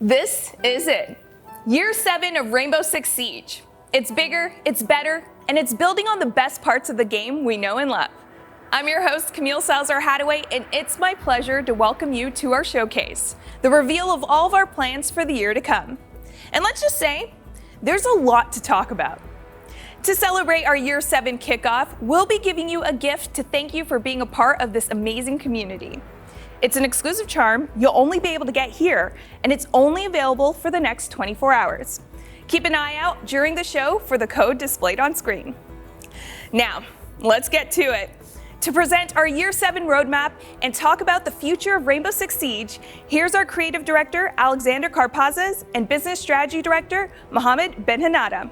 This is it. Year 7 of Rainbow Six Siege. It's bigger, it's better, and it's building on the best parts of the game we know and love. I'm your host, Camille Salazar-Hadaway, and it's my pleasure to welcome you to our showcase, the reveal of all of our plans for the year to come. And let's just say, there's a lot to talk about. To celebrate our Year 7 kickoff, we'll be giving you a gift to thank you for being a part of this amazing community. It's an exclusive charm you'll only be able to get here, and it's only available for the next 24 hours. Keep an eye out during the show for the code displayed on screen. Now, let's get to it. To present our Year 7 roadmap and talk about the future of Rainbow Six Siege, here's our Creative Director, Alexander Karpazes, and Business Strategy Director, Mohammed Benhanada.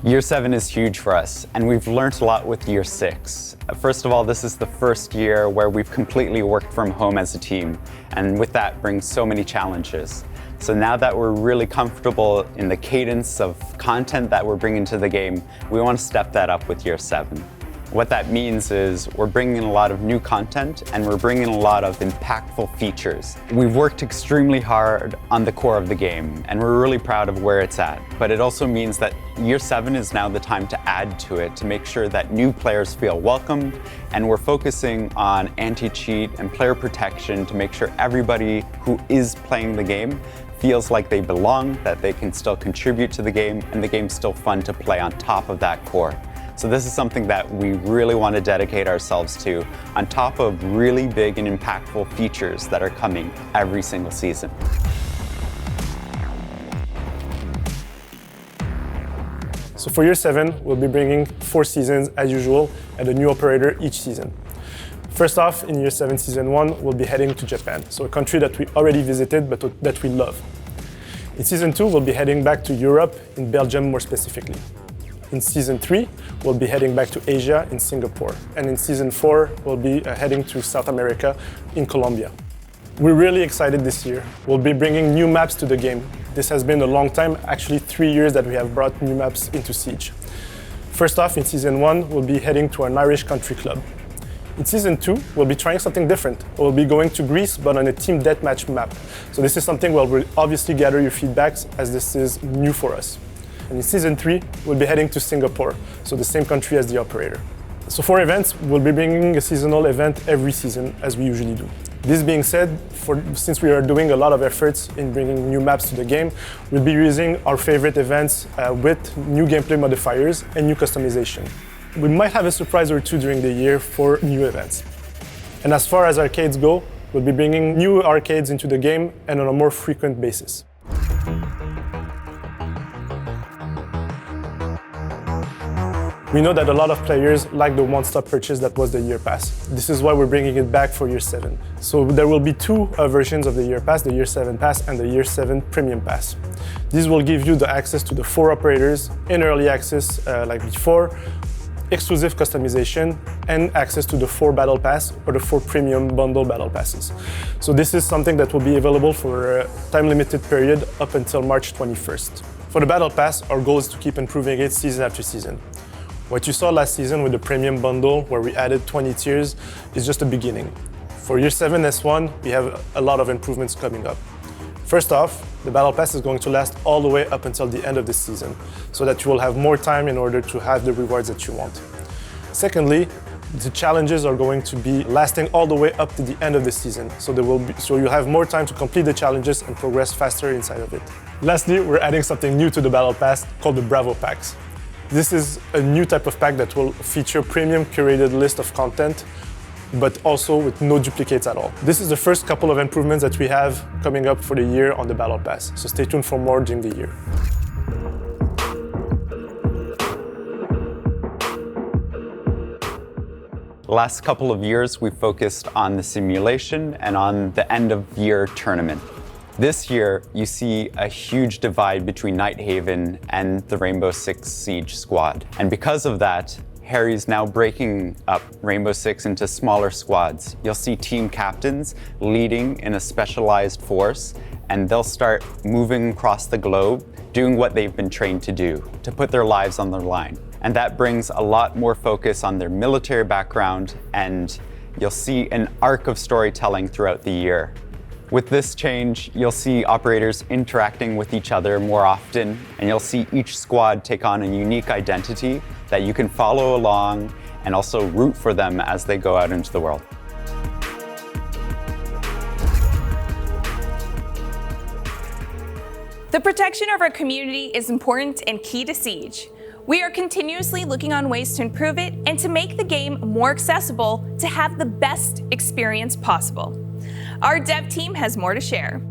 Year 7 is huge for us, and we've learned a lot with Year 6. First of all, this is the first year where we've completely worked from home as a team, and with that brings so many challenges. So now that we're really comfortable in the cadence of content that we're bringing to the game, we want to step that up with Year 7. What that means is we're bringing in a lot of new content and we're bringing in a lot of impactful features. We've worked extremely hard on the core of the game and we're really proud of where it's at. But it also means that Year 7 is now the time to add to it to make sure that new players feel welcomed, and we're focusing on anti-cheat and player protection to make sure everybody who is playing the game feels like they belong, that they can still contribute to the game, and the game's still fun to play on top of that core. So this is something that we really want to dedicate ourselves to, on top of really big and impactful features that are coming every single season. So for Year 7, we'll be bringing 4 seasons as usual and a new operator each season. First off, in Year 7 Season 1, we'll be heading to Japan, so a country that we already visited but that we love. In Season 2, we'll be heading back to Europe, in Belgium more specifically. In Season 3, we'll be heading back to Asia in Singapore. And in Season 4, we'll be heading to South America in Colombia. We're really excited this year. We'll be bringing new maps to the game. This has been a long time, actually 3 years that we have brought new maps into Siege. First off, in Season 1, we'll be heading to an Irish country club. In Season 2, we'll be trying something different. We'll be going to Greece, but on a team deathmatch map. So this is something we'll obviously gather your feedbacks, as this is new for us. And in Season 3, we'll be heading to Singapore, so the same country as the operator. So for events, we'll be bringing a seasonal event every season, as we usually do. This being said, since we are doing a lot of efforts in bringing new maps to the game, we'll be using our favorite events with new gameplay modifiers and new customization. We might have a surprise or two during the year for new events. And as far as arcades go, we'll be bringing new arcades into the game and on a more frequent basis. We know that a lot of players like the one-stop purchase that was the Year Pass. This is why we're bringing it back for Year 7. So there will be 2 versions of the Year Pass, the Year 7 Pass and the Year 7 Premium Pass. These will give you the access to the 4 operators in early access like before, exclusive customization, and access to the 4 Battle Pass or the 4 Premium Bundle Battle Passes. So this is something that will be available for a time-limited period up until March 21st. For the Battle Pass, our goal is to keep improving it season after season. What you saw last season with the Premium Bundle, where we added 20 tiers, is just the beginning. For Year 7 S1, we have a lot of improvements coming up. First off, the Battle Pass is going to last all the way up until the end of the season, so that you will have more time in order to have the rewards that you want. Secondly, the challenges are going to be lasting all the way up to the end of the season, so you'll have more time to complete the challenges and progress faster inside of it. Lastly, we're adding something new to the Battle Pass called the Bravo Packs. This is a new type of pack that will feature premium curated list of content, but also with no duplicates at all. This is the first couple of improvements that we have coming up for the year on the Battle Pass, so stay tuned for more during the year. The last couple of years, we've focused on the simulation and on the end-of-year tournament. This year, you see a huge divide between Nighthaven and the Rainbow Six Siege squad. And because of that, Harry's now breaking up Rainbow Six into smaller squads. You'll see team captains leading in a specialized force, and they'll start moving across the globe, doing what they've been trained to do, to put their lives on the line. And that brings a lot more focus on their military background, and you'll see an arc of storytelling throughout the year. With this change, you'll see operators interacting with each other more often, and you'll see each squad take on a unique identity that you can follow along and also root for them as they go out into the world. The protection of our community is important and key to Siege. We are continuously looking on ways to improve it and to make the game more accessible to have the best experience possible. Our dev team has more to share.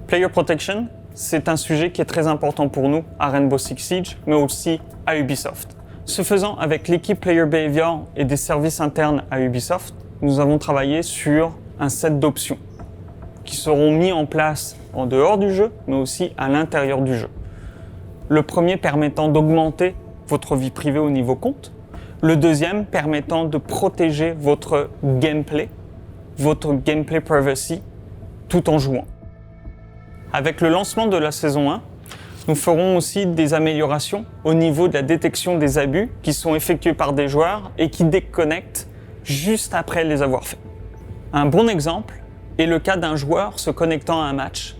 Player protection, c'est un sujet qui est très important pour nous à Rainbow Six Siege, mais aussi à Ubisoft. Ce faisant, avec l'équipe Player Behavior et des services internes à Ubisoft, nous avons travaillé sur un set d'options qui seront mis en place en dehors du jeu, mais aussi à l'intérieur du jeu. Le premier permettant d'augmenter votre vie privée au niveau compte, le deuxième permettant de protéger votre gameplay privacy, tout en jouant. Avec le lancement de la saison 1, nous ferons aussi des améliorations au niveau de la détection des abus qui sont effectués par des joueurs et qui déconnectent juste après les avoir faits. Un bon exemple est le cas d'un joueur se connectant à un match,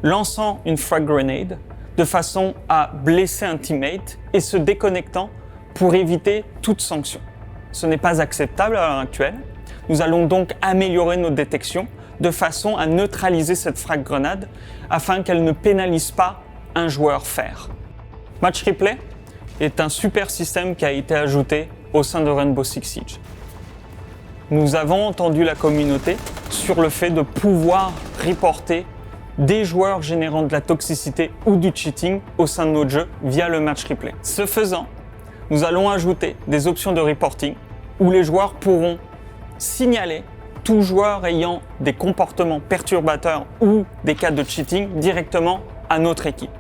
lançant une frag grenade de façon à blesser un teammate et se déconnectant pour éviter toute sanction. Ce n'est pas acceptable à l'heure actuelle. Nous allons donc améliorer nos détections de façon à neutraliser cette frag grenade afin qu'elle ne pénalise pas un joueur fair. Match replay est un super système qui a été ajouté au sein de Rainbow Six Siege. Nous avons entendu la communauté sur le fait de pouvoir reporter des joueurs générant de la toxicité ou du cheating au sein de notre jeu via le match replay. Ce faisant, nous allons ajouter des options de reporting où les joueurs pourront signaler tout joueur ayant des comportements perturbateurs ou des cas de cheating directement à notre équipe.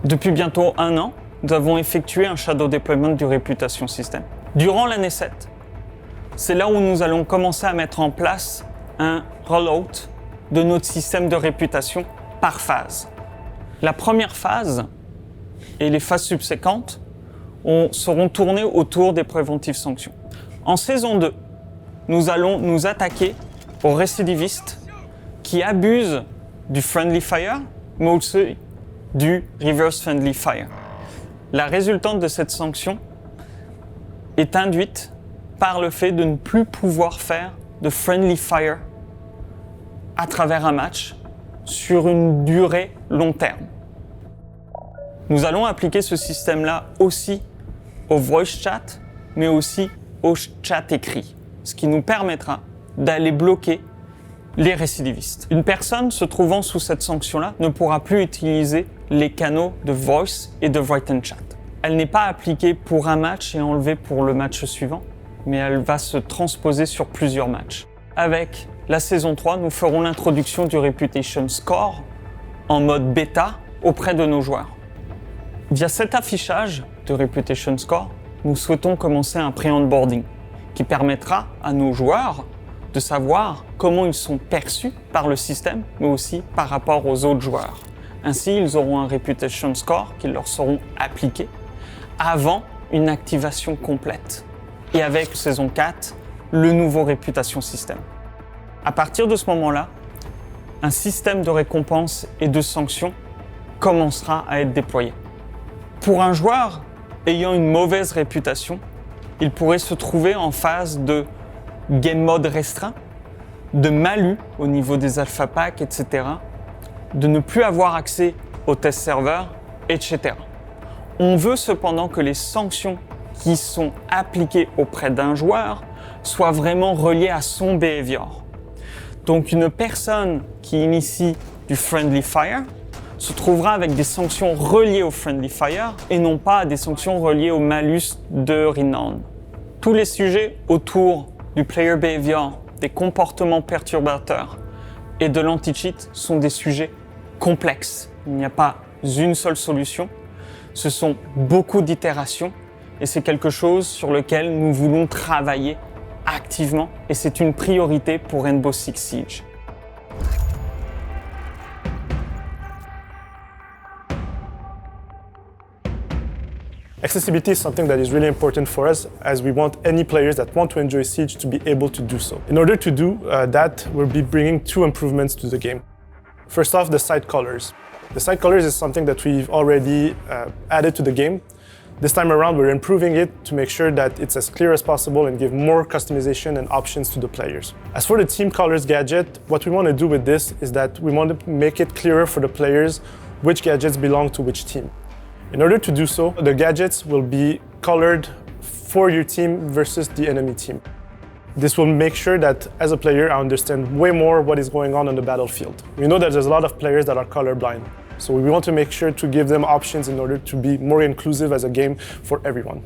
Depuis bientôt 1 an, nous avons effectué un shadow deployment du Reputation System. Durant l'année 7, c'est là où nous allons commencer à mettre en place un rollout de notre système de réputation par phase. La première phase et les phases subséquentes seront tournées autour des préventives sanctions. En saison 2, nous allons nous attaquer aux récidivistes qui abusent du friendly fire, mais aussi du reverse friendly fire. La résultante de cette sanction est induite par le fait de ne plus pouvoir faire de friendly fire à travers un match sur une durée long terme. Nous allons appliquer ce système-là aussi au voice chat, mais aussi au chat écrit, ce qui nous permettra d'aller bloquer les récidivistes. Une personne se trouvant sous cette sanction-là ne pourra plus utiliser les canaux de voice et de written chat. Elle n'est pas appliquée pour un match et enlevée pour le match suivant, mais elle va se transposer sur plusieurs matchs. Avec la saison 3, nous ferons l'introduction du Reputation Score en mode bêta auprès de nos joueurs. Via cet affichage de Reputation Score, nous souhaitons commencer un pré-onboarding qui permettra à nos joueurs de savoir comment ils sont perçus par le système, mais aussi par rapport aux autres joueurs. Ainsi, ils auront un Reputation Score qui leur seront appliqués avant une activation complète. Et avec saison 4, le nouveau Reputation System. À partir de ce moment-là, un système de récompenses et de sanctions commencera à être déployé. Pour un joueur ayant une mauvaise réputation, il pourrait se trouver en phase de game mode restreint, de malus au niveau des alpha packs, etc., de ne plus avoir accès aux test serveurs, etc. On veut cependant que les sanctions qui sont appliquées auprès d'un joueur soient vraiment reliées à son behavior. Donc une personne qui initie du friendly fire se trouvera avec des sanctions reliées au friendly fire et non pas des sanctions reliées au malus de renown. Tous les sujets autour du player behavior, des comportements perturbateurs et de l'anti-cheat sont des sujets complexes. Il n'y a pas une seule solution, ce sont beaucoup d'itérations et c'est quelque chose sur lequel nous voulons travailler activement et c'est une priorité pour Rainbow Six Siege. Accessibility is something that is really important for us, as we want any players that want to enjoy Siege to be able to do so. In order to do that, we'll be bringing 2 improvements to the game. First off, the side colors. The side colors is something that we've already added to the game. This time around, we're improving it to make sure that it's as clear as possible and give more customization and options to the players. As for the team colors gadget, what we want to do with this is that we want to make it clearer for the players which gadgets belong to which team. In order to do so, the gadgets will be colored for your team versus the enemy team. This will make sure that, as a player, I understand way more what is going on the battlefield. We know that there's a lot of players that are colorblind, so we want to make sure to give them options in order to be more inclusive as a game for everyone.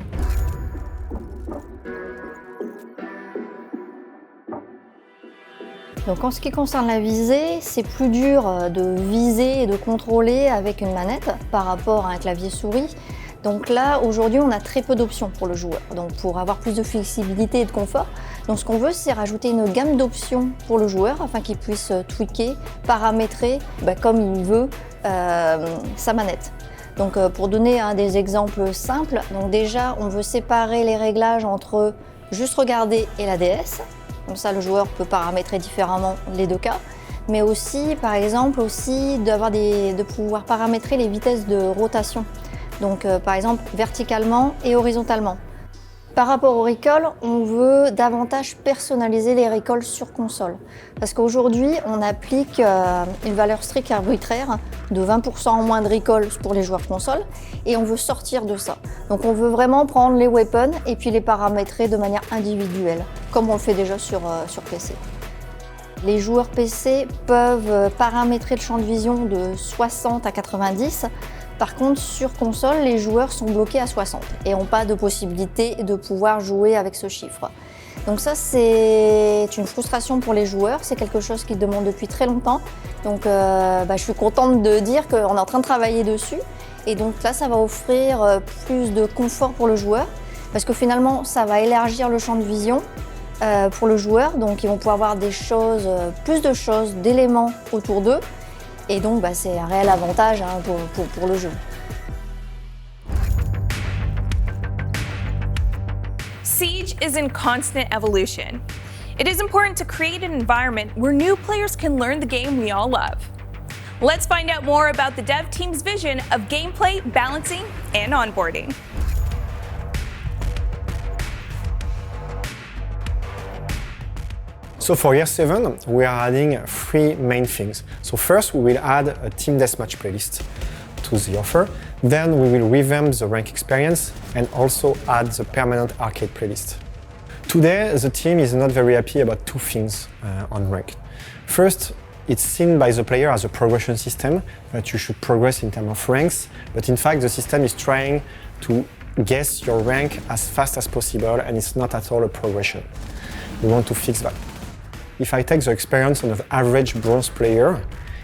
Donc en ce qui concerne la visée, c'est plus dur de viser et de contrôler avec une manette par rapport à un clavier souris. Donc là, aujourd'hui, on a très peu d'options pour le joueur. Donc pour avoir plus de flexibilité et de confort, donc ce qu'on veut, c'est rajouter une gamme d'options pour le joueur afin qu'il puisse tweaker, paramétrer comme il veut sa manette. Donc pour donner des exemples simples, donc déjà, on veut séparer les réglages entre juste regarder et la DS. Comme ça, le joueur peut paramétrer différemment les 2 cas. Mais aussi, par exemple, de pouvoir paramétrer les vitesses de rotation. Donc, par exemple, verticalement et horizontalement. Par rapport au recall, on veut davantage personnaliser les recalls sur console. Parce qu'aujourd'hui, on applique une valeur stricte arbitraire de 20% en moins de recall pour les joueurs console et on veut sortir de ça. Donc on veut vraiment prendre les weapons et puis les paramétrer de manière individuelle, comme on le fait déjà sur PC. Les joueurs PC peuvent paramétrer le champ de vision de 60 à 90. Par contre, sur console, les joueurs sont bloqués à 60 et n'ont pas de possibilité de pouvoir jouer avec ce chiffre. Donc ça, c'est une frustration pour les joueurs, c'est quelque chose qu'ils demandent depuis très longtemps. Donc je suis contente de dire qu'on est en train de travailler dessus. Et donc là, ça va offrir plus de confort pour le joueur, parce que finalement, ça va élargir le champ de vision pour le joueur. Donc ils vont pouvoir avoir plus de choses, d'éléments autour d'eux. Et donc, c'est un réel avantage pour le jeu. Siege is in constant evolution. It is important to create an environment where new players can learn the game we all love. Let's find out more about the dev team's vision of gameplay, balancing, and onboarding. So for year 7, we are adding 3 main things. So first, we will add a team deathmatch playlist to the offer. Then we will revamp the rank experience and also add the permanent arcade playlist. Today, the team is not very happy about 2 things on rank. First, it's seen by the player as a progression system, that you should progress in terms of ranks, but in fact the system is trying to guess your rank as fast as possible, and it's not at all a progression. We want to fix that. If I take the experience of an average bronze player,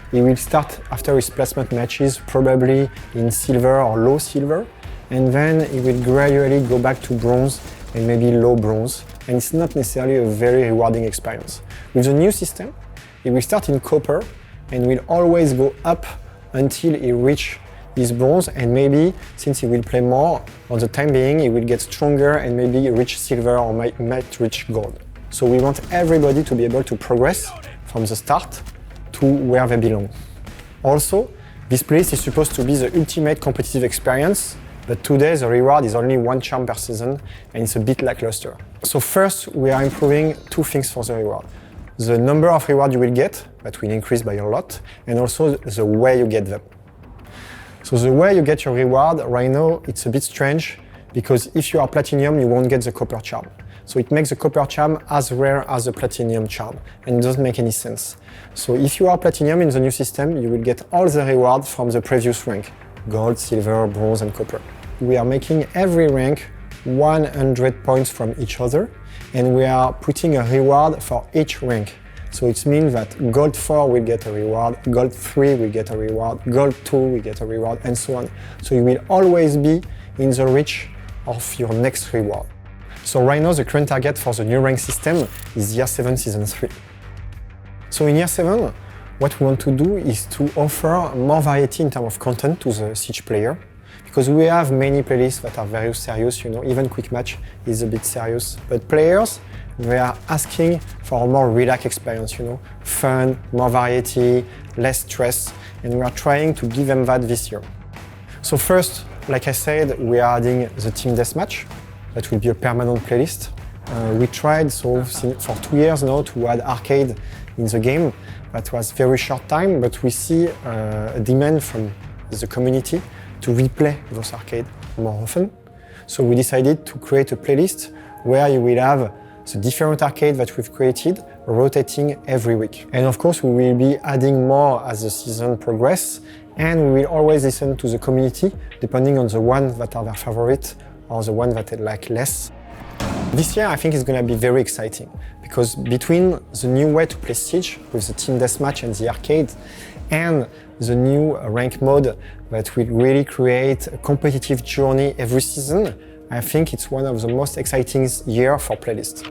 he will start after his placement matches probably in silver or low silver, and then he will gradually go back to bronze and maybe low bronze, and it's not necessarily a very rewarding experience. With the new system, he will start in copper and will always go up until he reaches his bronze, and maybe, since he will play more, for the time being, he will get stronger and maybe reach silver or might reach gold. So we want everybody to be able to progress from the start to where they belong. Also, this playlist is supposed to be the ultimate competitive experience, but today the reward is only 1 charm per season and it's a bit lackluster. So first, we are improving 2 things for the reward. The number of rewards you will get, that will increase by a lot, and also the way you get them. So the way you get your reward, right now, it's a bit strange, because if you are platinum, you won't get the copper charm. So it makes the copper charm as rare as the platinum charm, and it doesn't make any sense. So if you are platinum in the new system, you will get all the rewards from the previous rank: gold, silver, bronze, and copper. We are making every rank 100 points from each other, and we are putting a reward for each rank. So it means that gold 4 will get a reward, gold 3 will get a reward, gold 2 will get a reward, and so on. So you will always be in the reach of your next reward. So right now, the current target for the new rank system is Year 7 Season 3. So in Year 7, what we want to do is to offer more variety in terms of content to the Siege player, because we have many playlists that are very serious, even Quick Match is a bit serious. But players, they are asking for a more relaxed experience, fun, more variety, less stress, and we are trying to give them that this year. So first, like I said, we are adding the Team Deathmatch. That will be a permanent playlist. We tried for 2 years now to add arcade in the game. That was very short time, but we see a demand from the community to replay those arcades more often. So we decided to create a playlist where you will have the different arcades that we've created rotating every week. And of course, we will be adding more as the season progresses, and we will always listen to the community depending on the ones that are their favorite or the ones that they like less. This year, I think it's going to be very exciting because between the new way to play Siege with the Team Deathmatch and the arcade and the new rank mode that will really create a competitive journey every season, I think it's one of the most exciting years for playlists.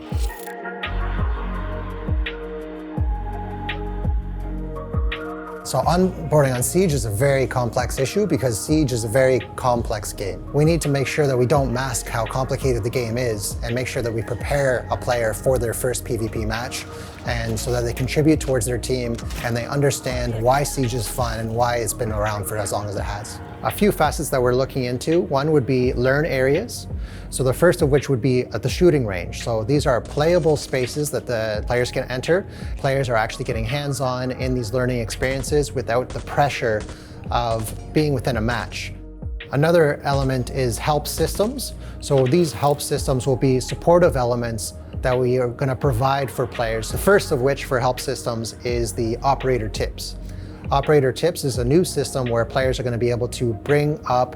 So onboarding on Siege is a very complex issue because Siege is a very complex game. We need to make sure that we don't mask how complicated the game is and make sure that we prepare a player for their first PvP match and so that they contribute towards their team and they understand why Siege is fun and why it's been around for as long as it has. A few facets that we're looking into, one would be learn areas. So the first of which would be at the shooting range. So these are playable spaces that the players can enter. Players are actually getting hands-on in these learning experiences without the pressure of being within a match. Another element is help systems. So these help systems will be supportive elements that we are going to provide for players. The first of which for help systems is the operator tips. Operator Tips is a new system where players are going to be able to bring up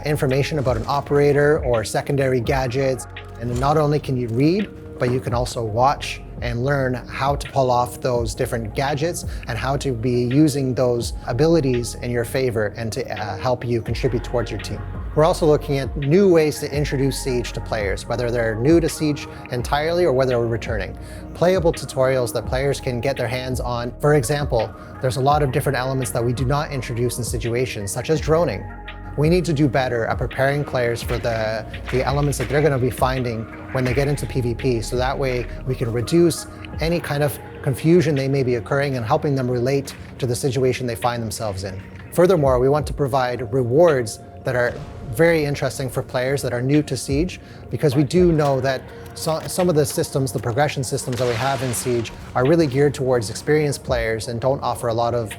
information about an operator or secondary gadgets. And not only can you read, but you can also watch and learn how to pull off those different gadgets and how to be using those abilities in your favor and to help you contribute towards your team. We're also looking at new ways to introduce Siege to players, whether they're new to Siege entirely or whether they're returning. Playable tutorials that players can get their hands on. For example, there's a lot of different elements that we do not introduce in situations, such as droning. We need to do better at preparing players for the elements that they're going to be finding when they get into PvP, so that way we can reduce any kind of confusion they may be occurring and helping them relate to the situation they find themselves in. Furthermore, we want to provide rewards that are very interesting for players that are new to Siege, because we do know that some of the systems, the progression systems that we have in Siege are really geared towards experienced players and don't offer a lot of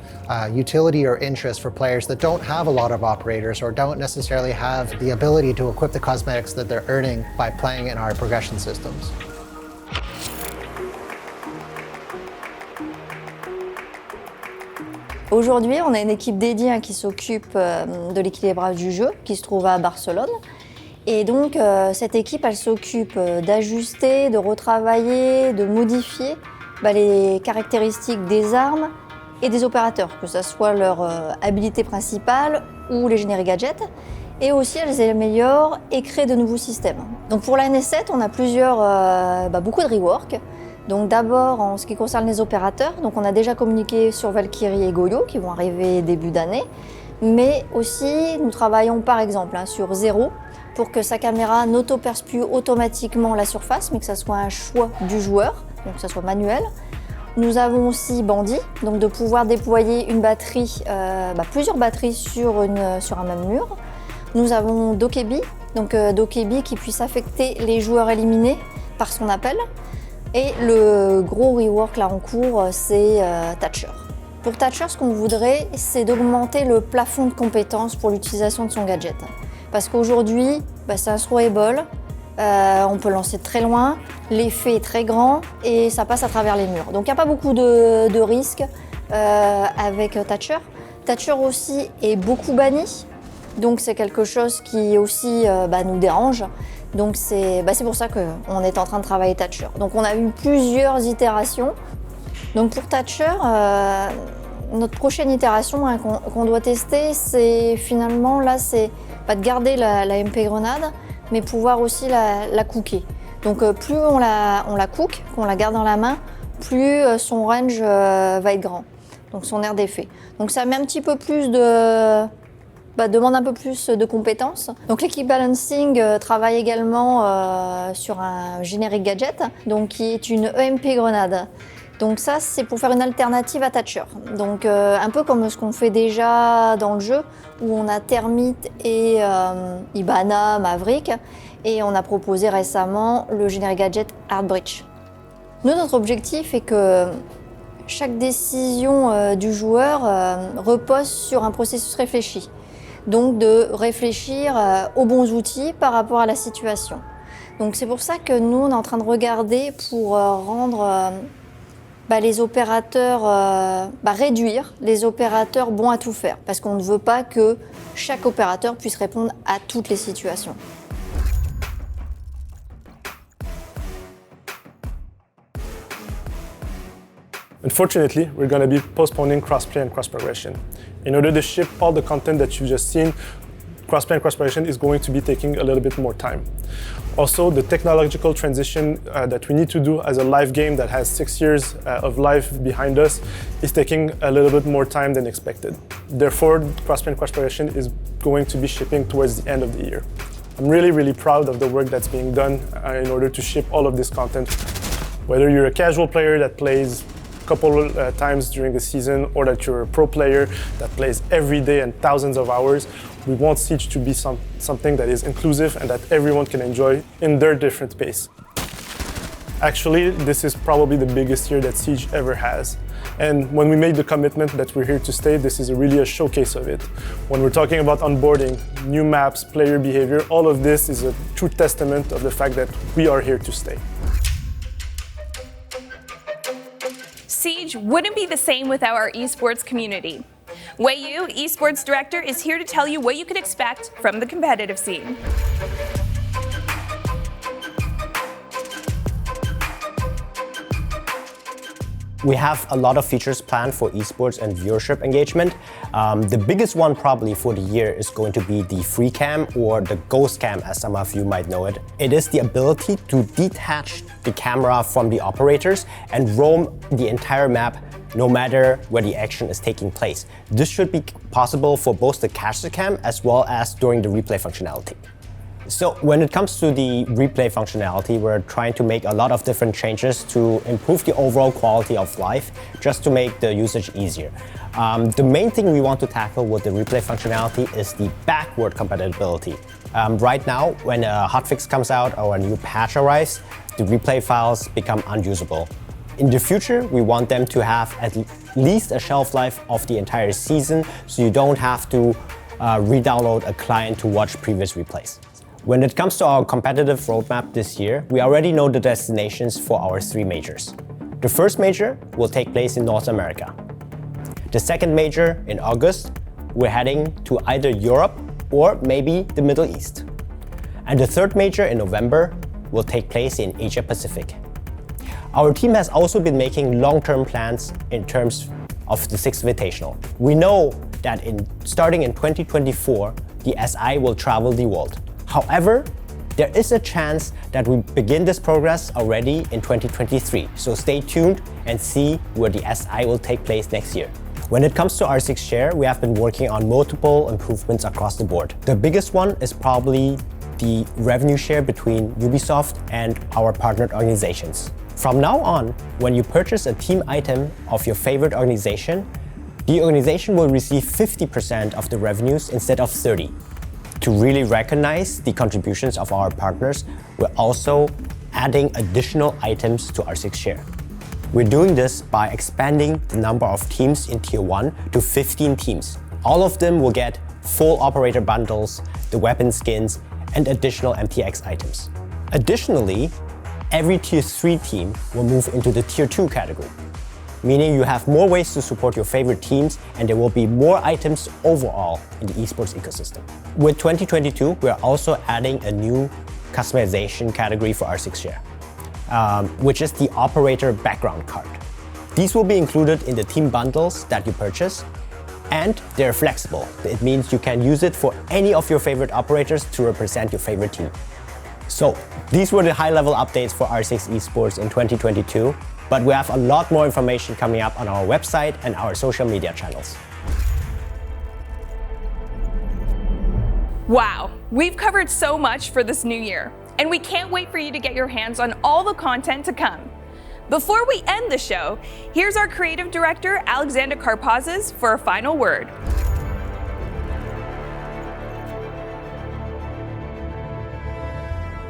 utility or interest for players that don't have a lot of operators or don't necessarily have the ability to equip the cosmetics that they're earning by playing in our progression systems. Aujourd'hui, on a une équipe dédiée qui s'occupe de l'équilibrage du jeu, qui se trouve à Barcelone. Et donc, cette équipe, elle s'occupe d'ajuster, de retravailler, de modifier les caractéristiques des armes et des opérateurs, que ce soit leur habilité principale ou les génériques gadgets. Et aussi, elles améliorent et créent de nouveaux systèmes. Donc pour la NS7, on a beaucoup de rework. Donc d'abord, en ce qui concerne les opérateurs, donc on a déjà communiqué sur Valkyrie et Goyo qui vont arriver début d'année. Mais aussi, nous travaillons par exemple sur Zero pour que sa caméra n'auto-perce automatiquement la surface, mais que ça soit un choix du joueur, donc que ça soit manuel. Nous avons aussi Bandit, donc de pouvoir déployer une batterie, plusieurs batteries sur un même mur. Nous avons Dokebi, donc Dokebi qui puisse affecter les joueurs éliminés par son appel. Et le gros rework là en cours, c'est Thatcher. Pour Thatcher, ce qu'on voudrait, c'est d'augmenter le plafond de compétences pour l'utilisation de son gadget. Parce qu'aujourd'hui, c'est un throwable, on peut lancer de très loin, l'effet est très grand et ça passe à travers les murs. Donc il n'y a pas beaucoup de risques avec Thatcher. Thatcher aussi est beaucoup banni, donc c'est quelque chose qui aussi nous dérange. Donc c'est pour ça qu'on est en train de travailler Thatcher. Donc on a eu plusieurs itérations. Donc pour Thatcher, notre prochaine itération qu'on doit tester, c'est finalement là, c'est pas de garder la MP grenade, mais pouvoir aussi la cooker. Donc plus on la cook, qu'on la garde dans la main, plus son range va être grand. Donc son aire d'effet. Donc ça met un petit peu plus demande un peu plus de compétences. Donc l'équipe Balancing travaille également sur un générique gadget, donc qui est une EMP grenade. Donc ça, c'est pour faire une alternative à Thatcher. Donc un peu comme ce qu'on fait déjà dans le jeu, où on a Termite et Ibana, Maverick, et on a proposé récemment le générique gadget Heartbreach. Nous, notre objectif est que chaque décision du joueur repose sur un processus réfléchi. Donc de réfléchir aux bons outils par rapport à la situation. Donc c'est pour ça que nous, on est en train de regarder pour rendre les opérateurs, réduire les opérateurs bons à tout faire. Parce qu'on ne veut pas que chaque opérateur puisse répondre à toutes les situations. Unfortunately, we're going to be postponing crossplay and cross-progression. In order to ship all the content that you've just seen, crossplay and cross-progression is going to be taking a little bit more time. Also, the technological transition that we need to do as a live game that has 6 years of life behind us is taking a little bit more time than expected. Therefore, crossplay and cross-progression is going to be shipping towards the end of the year. I'm really, really proud of the work that's being done in order to ship all of this content. Whether you're a casual player that plays couple times during the season, or that you're a pro player that plays every day and thousands of hours, we want Siege to be something that is inclusive and that everyone can enjoy in their different pace. Actually, this is probably the biggest year that Siege ever has. And when we made the commitment that we're here to stay, this is really a showcase of it. When we're talking about onboarding, new maps, player behavior, all of this is a true testament of the fact that we are here to stay. Siege wouldn't be the same without our esports community. Wei Yu, esports director, is here to tell you what you can expect from the competitive scene. We have a lot of features planned for esports and viewership engagement. The biggest one probably for the year is going to be the free cam, or the ghost cam as some of you might know it. It is the ability to detach the camera from the operators and roam the entire map no matter where the action is taking place. This should be possible for both the caster cam as well as during the replay functionality. So when it comes to the replay functionality, we're trying to make a lot of different changes to improve the overall quality of life, just to make the usage easier. The main thing we want to tackle with the replay functionality is the backward compatibility. Right now, when a hotfix comes out or a new patch arrives, the replay files become unusable. In the future, we want them to have at least a shelf life of the entire season, so you don't have to re-download a client to watch previous replays. When it comes to our competitive roadmap this year, we already know the destinations for our 3 majors. The first major will take place in North America. The second major in August, we're heading to either Europe or maybe the Middle East. And the third major in November will take place in Asia Pacific. Our team has also been making long-term plans in terms of the 6th Invitational. We know that starting in 2024, the SI will travel the world. However, there is a chance that we begin this progress already in 2023, so stay tuned and see where the SI will take place next year. When it comes to R6 share, we have been working on multiple improvements across the board. The biggest one is probably the revenue share between Ubisoft and our partnered organizations. From now on, when you purchase a team item of your favorite organization, the organization will receive 50% of the revenues instead of 30%. To really recognize the contributions of our partners, we're also adding additional items to R6 share. We're doing this by expanding the number of teams in Tier 1 to 15 teams. All of them will get full operator bundles, the weapon skins, and additional MTX items. Additionally, every Tier 3 team will move into the Tier 2 category, meaning you have more ways to support your favorite teams, and there will be more items overall in the esports ecosystem. With 2022, we're also adding a new customization category for R6 share, which is the operator background card. These will be included in the team bundles that you purchase, and they're flexible. It means you can use it for any of your favorite operators to represent your favorite team. So these were the high-level updates for R6 Esports in 2022. But we have a lot more information coming up on our website and our social media channels. Wow, we've covered so much for this new year, and we can't wait for you to get your hands on all the content to come. Before we end the show, here's our creative director, Alexander Karpazes, for a final word.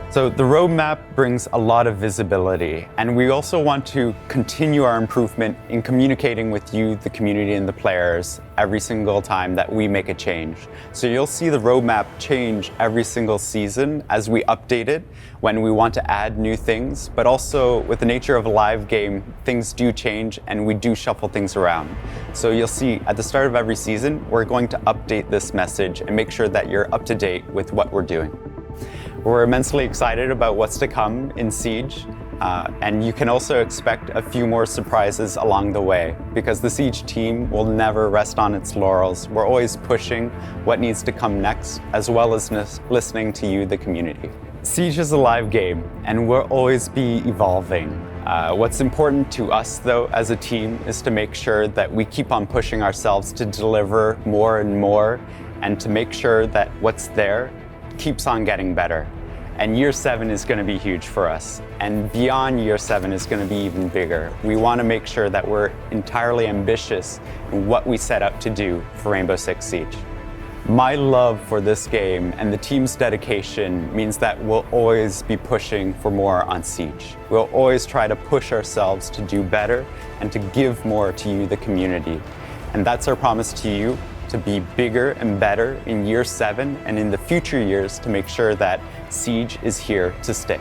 So the roadmap brings a lot of visibility, and we also want to continue our improvement in communicating with you, the community, and the players every single time that we make a change. So you'll see the roadmap change every single season as we update it when we want to add new things, but also with the nature of a live game, things do change and we do shuffle things around. So you'll see at the start of every season, we're going to update this message and make sure that you're up to date with what we're doing. We're immensely excited about what's to come in Siege, and you can also expect a few more surprises along the way, because the Siege team will never rest on its laurels. We're always pushing what needs to come next, as well as listening to you, the community. Siege is a live game, and we'll always be evolving. What's important to us, though, as a team, is to make sure that we keep on pushing ourselves to deliver more and more, and to make sure that what's there keeps on getting better. And year 7 is going to be huge for us. And beyond year 7 is going to be even bigger. We want to make sure that we're entirely ambitious in what we set out to do for Rainbow Six Siege. My love for this game and the team's dedication means that we'll always be pushing for more on Siege. We'll always try to push ourselves to do better and to give more to you, the community. And that's our promise to you, to be bigger and better in year 7 and in the future years to make sure that Siege is here to stay.